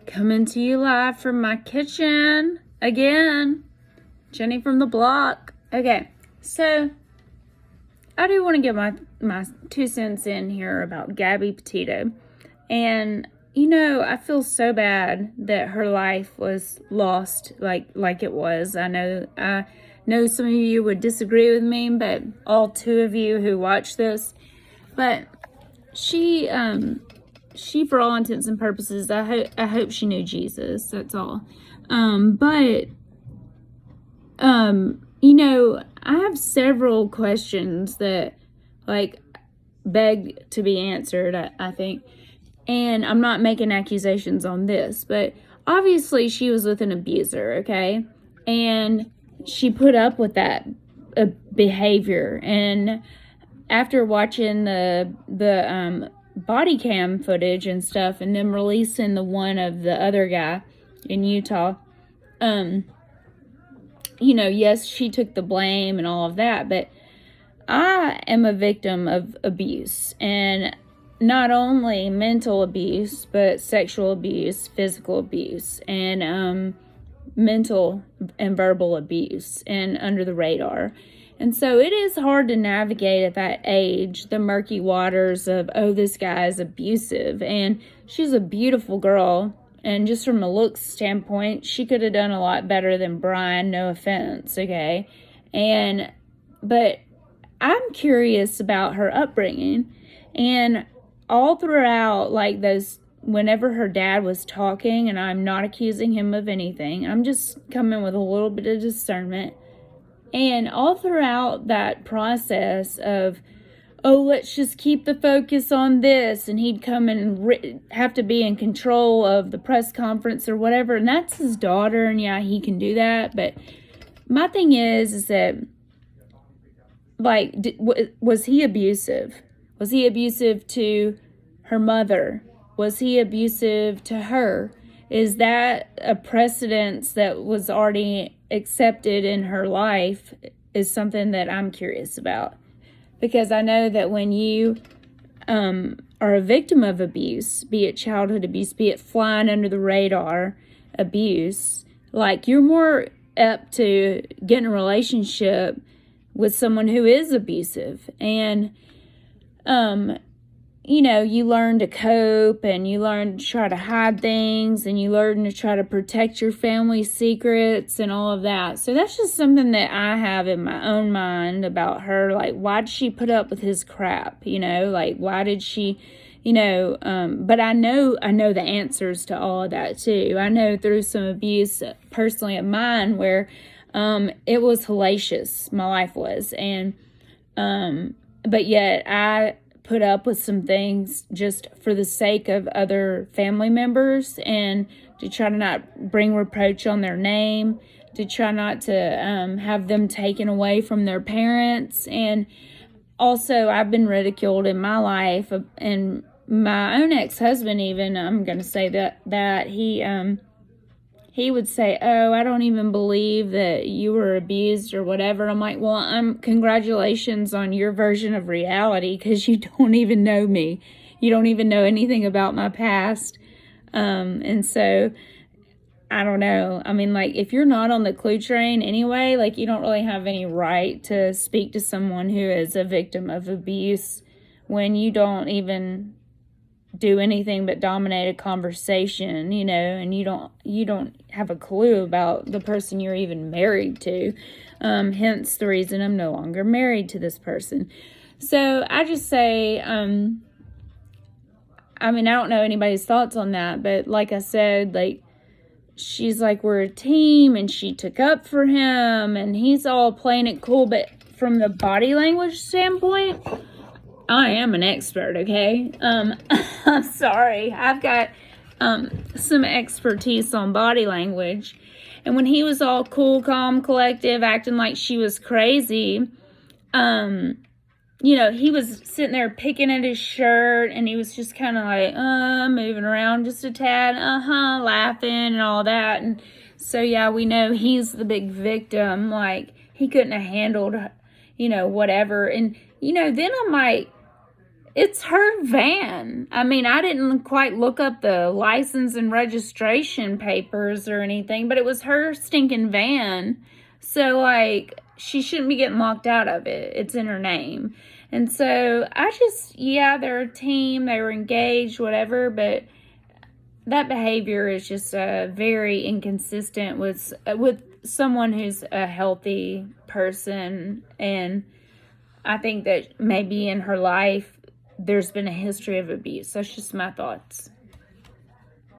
Coming to you live from my kitchen again. Jenny from the block. Okay, so I do want to get my 2 cents in here about Gabby Petito. And, I feel so bad that her life was lost like it was. I know some of you would disagree with me, but all 2 of you who watch this. But she for all intents and purposes, I hope she knew Jesus. That's all. I have several questions that beg to be answered, I think. And I'm not making accusations on this, but obviously she was with an abuser, okay? And she put up with that behavior. And after watching the body cam footage and stuff, and then releasing the one of the other guy in Utah, yes, she took the blame and all of that, but I am a victim of abuse, and not only mental abuse, but sexual abuse, physical abuse, and mental and verbal abuse, and under the radar. And so it is hard to navigate at that age, the murky waters of, this guy is abusive. And she's a beautiful girl. And just from a looks standpoint, she could have done a lot better than Brian, no offense, okay? But I'm curious about her upbringing. And all throughout, whenever her dad was talking, and I'm not accusing him of anything, I'm just coming with a little bit of discernment. And all throughout that process of, let's just keep the focus on this, and he'd come and have to be in control of the press conference or whatever, and that's his daughter, and yeah, he can do that. But my thing is that, was he abusive? Was he abusive to her mother? Was he abusive to her? Is that a precedence that was already accepted in her life? Is something that I'm curious about. Because I know that when you are a victim of abuse, be it childhood abuse, be it flying under the radar abuse, you're more apt to get in a relationship with someone who is abusive. And you learn to cope, and you learn to try to hide things, and you learn to try to protect your family's secrets and all of that. So that's just something that I have in my own mind about her. Why did she put up with his crap? Why did she, but I know the answers to all of that too. I know through some abuse personally of mine where it was hellacious, my life was. And, but yet I put up with some things just for the sake of other family members, and to try to not bring reproach on their name, to try not to have them taken away from their parents. And also, I've been ridiculed in my life, and my own ex-husband even, I'm going to say that he would say, I don't even believe that you were abused or whatever. I'm like, well, congratulations on your version of reality, because you don't even know me. You don't even know anything about my past. And so, I don't know. I mean, if you're not on the clue train anyway, you don't really have any right to speak to someone who is a victim of abuse when you don't even do anything but dominate a conversation, and you don't have a clue about the person you're even married to. Hence the reason I'm no longer married to this person. So I just say, I don't know anybody's thoughts on that, but like I said, she's we're a team, and she took up for him, and he's all playing it cool. But from the body language standpoint, I am an expert, okay? I'm sorry. I've got some expertise on body language. And when he was all cool, calm, collective, acting like she was crazy, he was sitting there picking at his shirt, and he was just kind of moving around just a tad, laughing and all that. And so, yeah, we know he's the big victim. He couldn't have handled, whatever. And, then I'm It's her van. I mean, I didn't quite look up the license and registration papers or anything, but it was her stinking van. So, like, she shouldn't be getting locked out of it. It's in her name. And so, yeah, they're a team. They were engaged, whatever, but that behavior is just very inconsistent with someone who's a healthy person. And I think that maybe in her life, there's been a history of abuse. That's just my thoughts.